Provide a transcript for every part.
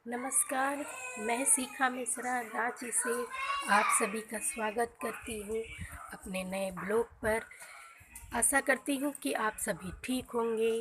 नमस्कार। मैं शिखा मिश्रा रांची से आप सभी का स्वागत करती हूँ अपने नए ब्लॉग पर। आशा करती हूँ कि आप सभी ठीक होंगे,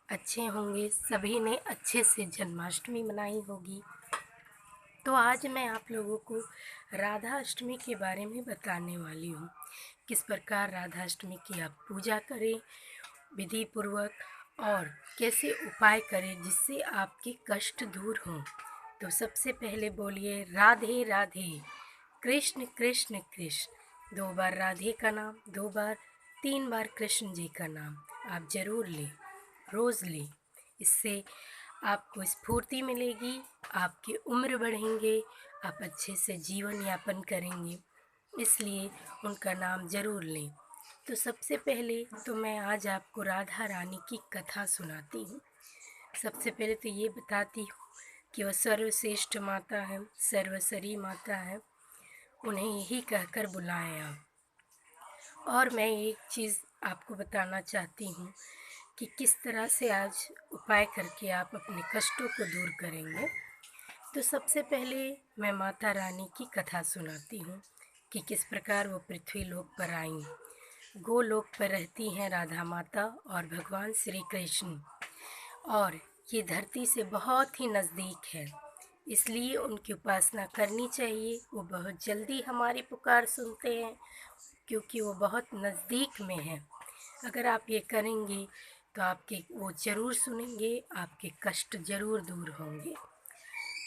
अच्छे होंगे। सभी ने अच्छे से जन्माष्टमी मनाई होगी। तो आज मैं आप लोगों को राधा अष्टमी के बारे में बताने वाली हूँ। किस प्रकार राधा अष्टमी की आप पूजा करें विधि पूर्वक, और कैसे उपाय करें जिससे आपके कष्ट दूर हों। तो सबसे पहले बोलिए राधे राधे, कृष्ण कृष्ण कृष्ण। 2 बार राधे का नाम, 2 बार, 3 बार कृष्ण जी का नाम आप ज़रूर लें, रोज़ लें। इससे आपको स्फूर्ति मिलेगी, आपकी उम्र बढ़ेंगे, आप अच्छे से जीवन यापन करेंगे। इसलिए उनका नाम ज़रूर लें। तो सबसे पहले तो मैं आज आपको राधा रानी की कथा सुनाती हूँ। सबसे पहले तो ये बताती हूँ कि वह सर्वश्रेष्ठ माता है, सर्वसरी माता है। उन्हें यही कहकर बुलाएं आप। और मैं एक चीज़ आपको बताना चाहती हूँ कि किस तरह से आज उपाय करके आप अपने कष्टों को दूर करेंगे। तो सबसे पहले मैं माता रानी की कथा सुनाती हूँ कि किस प्रकार वो पृथ्वी लोक पर आईं। गोलोक पर रहती हैं राधा माता और भगवान श्री कृष्ण, और ये धरती से बहुत ही नज़दीक है, इसलिए उनकी उपासना करनी चाहिए। वो बहुत जल्दी हमारी पुकार सुनते हैं क्योंकि वो बहुत नज़दीक में है। अगर आप ये करेंगे तो आपके वो ज़रूर सुनेंगे, आपके कष्ट ज़रूर दूर होंगे।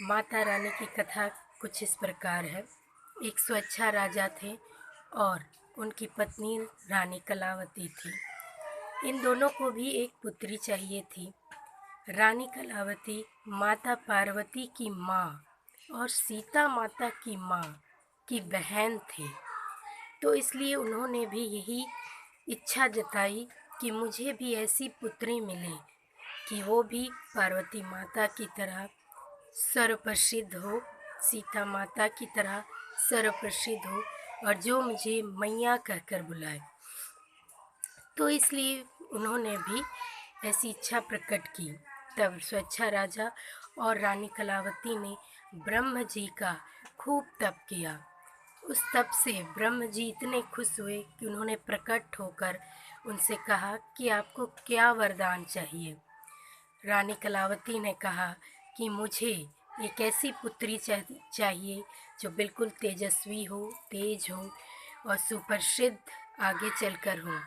माता रानी की कथा कुछ इस प्रकार है। एक स्वच्छा राजा थे और उनकी पत्नी रानी कलावती थी। इन दोनों को भी एक पुत्री चाहिए थी। रानी कलावती माता पार्वती की माँ और सीता माता की माँ की बहन थी। तो इसलिए उन्होंने भी यही इच्छा जताई कि मुझे भी ऐसी पुत्री मिले कि वो भी पार्वती माता की तरह सर्वप्रसिद्ध हो, सीता माता की तरह सर्वप्रसिद्ध हो, और जो मुझे मैया कहकर बुलाए। तो इसलिए उन्होंने भी ऐसी इच्छा प्रकट की। तब स्वच्छा राजा और रानी कलावती ने ब्रह्म जी का खूब तप किया। उस तप से ब्रह्म जी इतने खुश हुए कि उन्होंने प्रकट होकर उनसे कहा कि आपको क्या वरदान चाहिए। रानी कलावती ने कहा कि मुझे एक ऐसी पुत्री चाहिए जो बिल्कुल तेजस्वी हो, तेज हो और सुप्रसिद्ध आगे चलकर हो।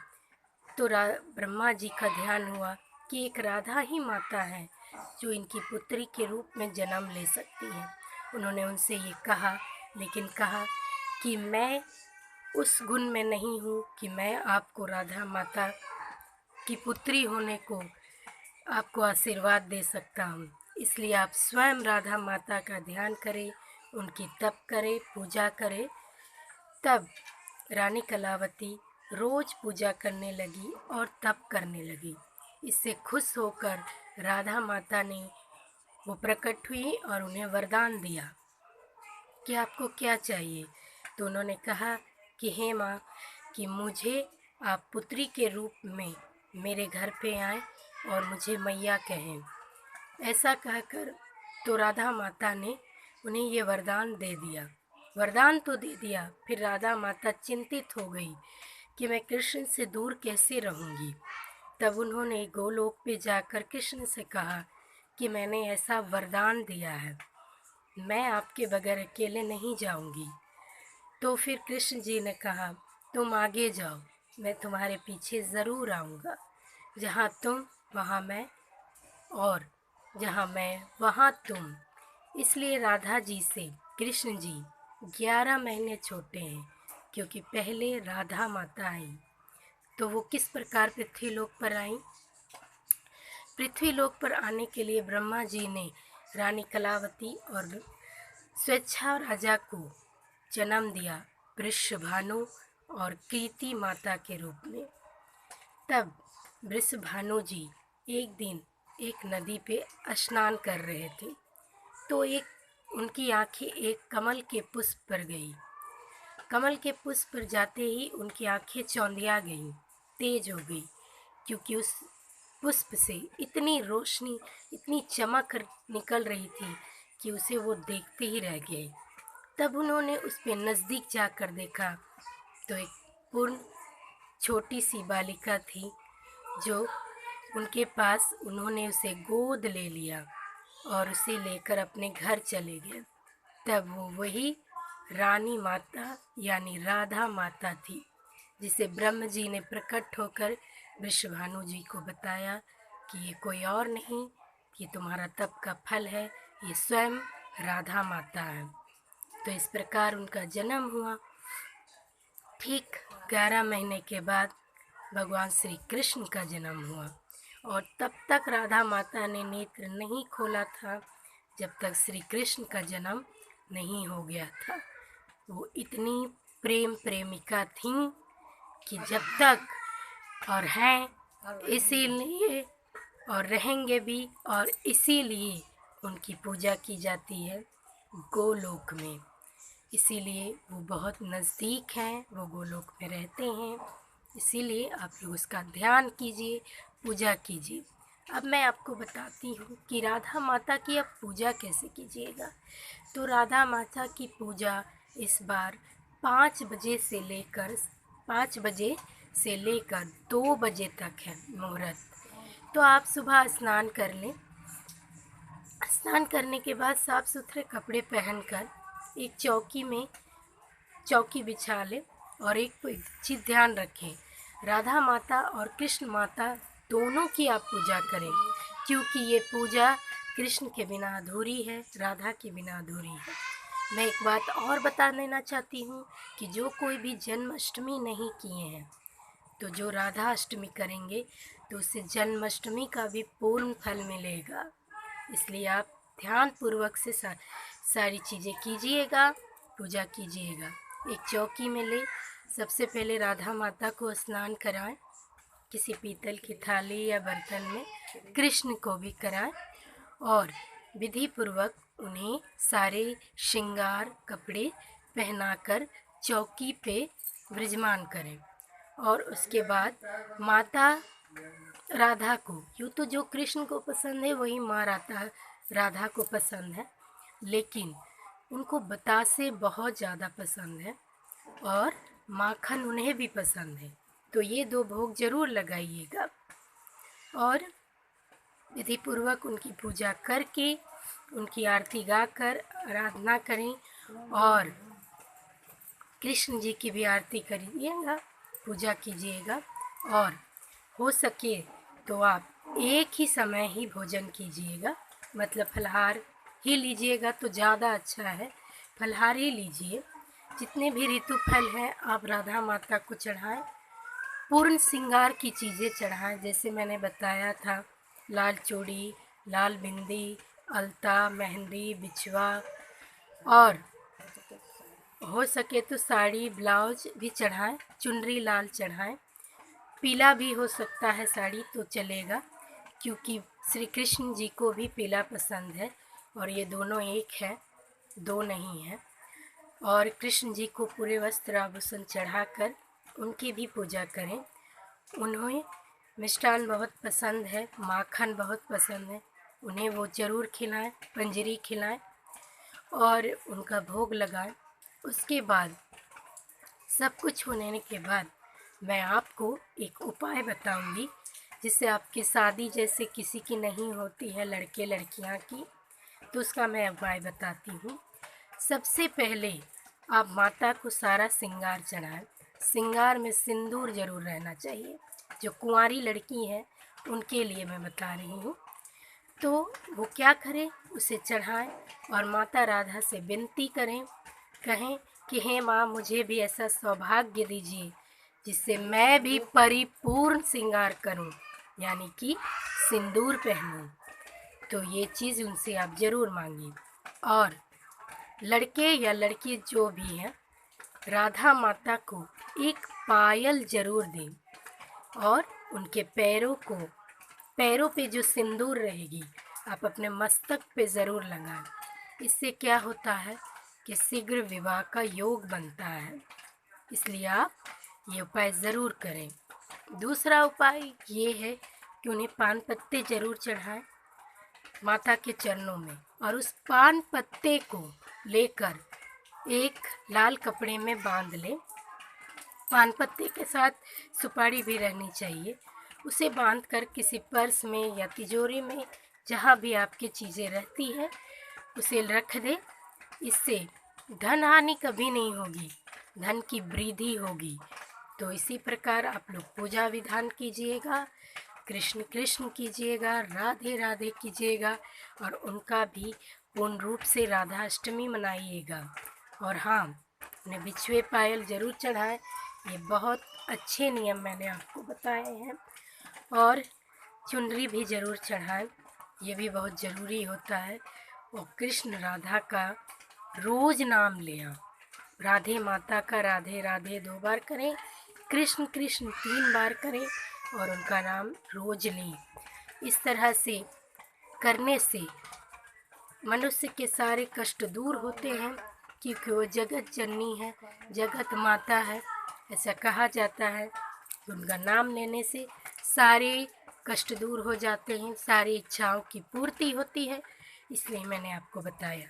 तो ब्रह्मा जी का ध्यान हुआ कि एक राधा ही माता है जो इनकी पुत्री के रूप में जन्म ले सकती है। उन्होंने उनसे ये कहा, लेकिन कहा कि मैं उस गुण में नहीं हूँ कि मैं आपको राधा माता की पुत्री होने को आपको आशीर्वाद दे सकता हूँ। इसलिए आप स्वयं राधा माता का ध्यान करें, उनकी तप करें, पूजा करें। तब रानी कलावती रोज पूजा करने लगी और तप करने लगी। इससे खुश होकर राधा माता ने वो प्रकट हुई और उन्हें वरदान दिया कि आपको क्या चाहिए। तो उन्होंने कहा कि हे माँ, कि मुझे आप पुत्री के रूप में मेरे घर पे आएँ और मुझे मैया कहें। ऐसा कहकर तो राधा माता ने उन्हें ये वरदान दे दिया। वरदान तो दे दिया, फिर राधा माता चिंतित हो गई कि मैं कृष्ण से दूर कैसे रहूँगी। तब उन्होंने गोलोक पे जाकर कृष्ण से कहा कि मैंने ऐसा वरदान दिया है, मैं आपके बगैर अकेले नहीं जाऊँगी। तो फिर कृष्ण जी ने कहा, तुम आगे जाओ, मैं तुम्हारे पीछे ज़रूर आऊँगा। जहाँ तुम वहाँ मैं, और जहाँ मैं वहाँ तुम। इसलिए राधा जी से कृष्ण जी 11 महीने छोटे हैं, क्योंकि पहले राधा माता आई। तो वो किस प्रकार पृथ्वीलोक पर आई? पृथ्वीलोक पर आने के लिए ब्रह्मा जी ने रानी कलावती और स्वेच्छा राजा को जन्म दिया, वृषभानु और कीर्ति माता के रूप में। तब वृषभानु जी एक दिन एक नदी पे स्नान कर रहे थे, तो एक उनकी आंखें एक कमल के पुष्प पर गई। कमल के पुष्प पर जाते ही उनकी आंखें चौंधिया गईं, तेज हो गई, क्योंकि उस पुष्प से इतनी रोशनी, इतनी चमक निकल रही थी कि उसे वो देखते ही रह गए। तब उन्होंने उस पे नज़दीक जाकर देखा तो एक पूर्ण छोटी सी बालिका थी, जो उनके पास उन्होंने उसे गोद ले लिया और उसे लेकर अपने घर चले गए। तब वो वही रानी माता यानी राधा माता थी, जिसे ब्रह्म जी ने प्रकट होकर वृषभानु जी को बताया कि ये कोई और नहीं, कि तुम्हारा तप का फल है, ये स्वयं राधा माता है। तो इस प्रकार उनका जन्म हुआ। ठीक 11 महीने के बाद भगवान श्री कृष्ण का जन्म हुआ और तब तक राधा माता ने नेत्र नहीं खोला था जब तक श्री कृष्ण का जन्म नहीं हो गया था। वो इतनी प्रेम प्रेमिका थीं कि जब तक और हैं, इसीलिए और रहेंगे भी, और इसीलिए उनकी पूजा की जाती है गोलोक में। इसीलिए वो बहुत नज़दीक हैं, वो गोलोक में रहते हैं। इसीलिए आप लोग उसका ध्यान कीजिए, पूजा कीजिए। अब मैं आपको बताती हूँ कि राधा माता की अब पूजा कैसे कीजिएगा। तो राधा माता की पूजा इस बार 5 बजे से लेकर 2 बजे तक है मुहूर्त। तो आप सुबह स्नान कर लें। स्नान करने के बाद साफ़ सुथरे कपड़े पहनकर एक चौकी बिछा लें और एक चीज़ ध्यान रखें, राधा माता और कृष्ण माता दोनों की आप पूजा करें, क्योंकि ये पूजा कृष्ण के बिना अधूरी है, राधा के बिना अधूरी है। मैं एक बात और बता देना चाहती हूँ कि जो कोई भी जन्माष्टमी नहीं किए हैं, तो जो राधा अष्टमी करेंगे तो उससे जन्माष्टमी का भी पूर्ण फल मिलेगा। इसलिए आप ध्यानपूर्वक से सारी चीज़ें कीजिएगा, पूजा कीजिएगा। एक चौकी में ले, सबसे पहले राधा माता को स्नान कराएं, किसी पीतल की थाली या बर्तन में, कृष्ण को भी कराएं और विधि पूर्वक उन्हें सारे श्रृंगार कपड़े पहनाकर चौकी पे विराजमान करें। और उसके बाद माता राधा को, यूँ तो जो कृष्ण को पसंद है वही माँ राधा को पसंद है, लेकिन उनको बतासे बहुत ज़्यादा पसंद है और माखन उन्हें भी पसंद है। तो ये 2 भोग ज़रूर लगाइएगा और विधि पूर्वक उनकी पूजा करके, उनकी आरती गाकर आराधना करें और कृष्ण जी की भी आरती करिएगा, पूजा कीजिएगा। और हो सके तो आप एक ही समय ही भोजन कीजिएगा, मतलब फलाहार ही लीजिएगा तो ज़्यादा अच्छा है, फलाहार ही लीजिए। जितने भी ऋतु फल हैं आप राधा माता को चढ़ाएं, पूर्ण श्रृंगार की चीज़ें चढ़ाएं, जैसे मैंने बताया था, लाल चूड़ी, लाल बिंदी, अलता, मेहंदी, बिछवा, और हो सके तो साड़ी ब्लाउज भी चढ़ाएं, चुनरी लाल चढ़ाएं, पीला भी हो सकता है साड़ी तो चलेगा, क्योंकि श्री कृष्ण जी को भी पीला पसंद है और ये दोनों एक है, 2 नहीं है। और कृष्ण जी को पूरे वस्त्र आभूषण चढ़ाकर उनकी भी पूजा करें। उन्हें मिष्ठान बहुत पसंद है, माखन बहुत पसंद है, उन्हें वो ज़रूर खिलाएं, पंजरी खिलाएं और उनका भोग लगाएं। उसके बाद सब कुछ होने के बाद मैं आपको एक उपाय बताऊंगी, जिससे आपकी शादी जैसे किसी की नहीं होती है, लड़के लड़कियां की, तो उसका मैं उपाय बताती हूँ। सबसे पहले आप माता को सारा श्रृंगार चढ़ाएं। श्रृंगार में सिंदूर ज़रूर रहना चाहिए। जो कुंवारी लड़की हैं उनके लिए मैं बता रही हूँ। तो वो क्या करें, उसे चढ़ाएं और माता राधा से विनती करें, कहें कि हे माँ, मुझे भी ऐसा सौभाग्य दीजिए जिससे मैं भी परिपूर्ण श्रृंगार करूं, यानी कि सिंदूर पहनूं। तो ये चीज़ उनसे आप ज़रूर मांगिए। और लड़के या लड़की जो भी हैं, राधा माता को एक पायल ज़रूर दें और उनके पैरों पे जो सिंदूर रहेगी आप अपने मस्तक पे ज़रूर लगाएं। इससे क्या होता है कि शीघ्र विवाह का योग बनता है, इसलिए आप ये उपाय ज़रूर करें। दूसरा उपाय ये है कि उन्हें पान पत्ते ज़रूर चढ़ाएं माता के चरणों में और उस पान पत्ते को लेकर एक लाल कपड़े में बांध लें। पान पत्ते के साथ सुपारी भी रहनी चाहिए। उसे बांधकर किसी पर्स में या तिजोरी में, जहाँ भी आपकी चीज़ें रहती हैं, उसे रख दें। इससे धन हानि कभी नहीं होगी, धन की वृद्धि होगी। तो इसी प्रकार आप लोग पूजा विधान कीजिएगा, कृष्ण कृष्ण कीजिएगा, राधे राधे कीजिएगा और उनका भी पूर्ण रूप से राधाष्टमी मनाइएगा। और हाँ, उन्हें बिछुए पायल ज़रूर चढ़ाएं। ये बहुत अच्छे नियम मैंने आपको बताए हैं। और चुनरी भी ज़रूर चढ़ाएं, ये भी बहुत ज़रूरी होता है। और कृष्ण राधा का रोज़ नाम लें। राधे माता का राधे राधे 2 बार करें, कृष्ण कृष्ण 3 बार करें और उनका नाम रोज लें। इस तरह से करने से मनुष्य के सारे कष्ट दूर होते हैं, क्योंकि वो जगत जननी है, जगत माता है, ऐसा कहा जाता है। उनका नाम लेने से सारे कष्ट दूर हो जाते हैं, सारी इच्छाओं की पूर्ति होती है। इसलिए मैंने आपको बताया।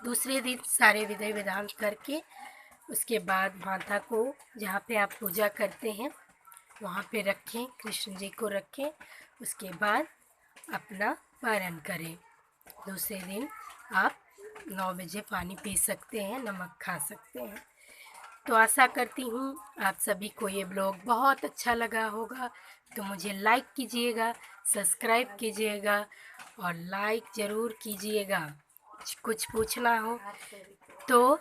दूसरे दिन सारे विधि विधान करके उसके बाद माता को जहाँ पे आप पूजा करते हैं वहाँ पे रखें, कृष्ण जी को रखें। उसके बाद अपना पारण करें। दूसरे दिन आप 9 बजे पानी पी सकते हैं, नमक खा सकते हैं। तो आशा करती हूँ आप सभी को ये ब्लॉग बहुत अच्छा लगा होगा। तो मुझे लाइक कीजिएगा, सब्सक्राइब कीजिएगा और लाइक ज़रूर कीजिएगा। कुछ पूछना हो तो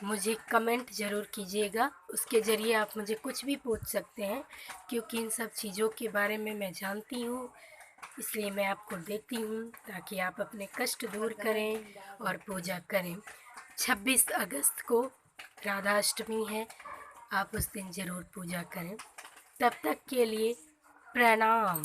मुझे कमेंट ज़रूर कीजिएगा, उसके ज़रिए आप मुझे कुछ भी पूछ सकते हैं, क्योंकि इन सब चीज़ों के बारे में मैं जानती हूँ। इसलिए मैं आपको देती हूँ ताकि आप अपने कष्ट दूर करें और पूजा करें। 26 अगस्त को राधाष्टमी है, आप उस दिन ज़रूर पूजा करें। तब तक के लिए प्रणाम।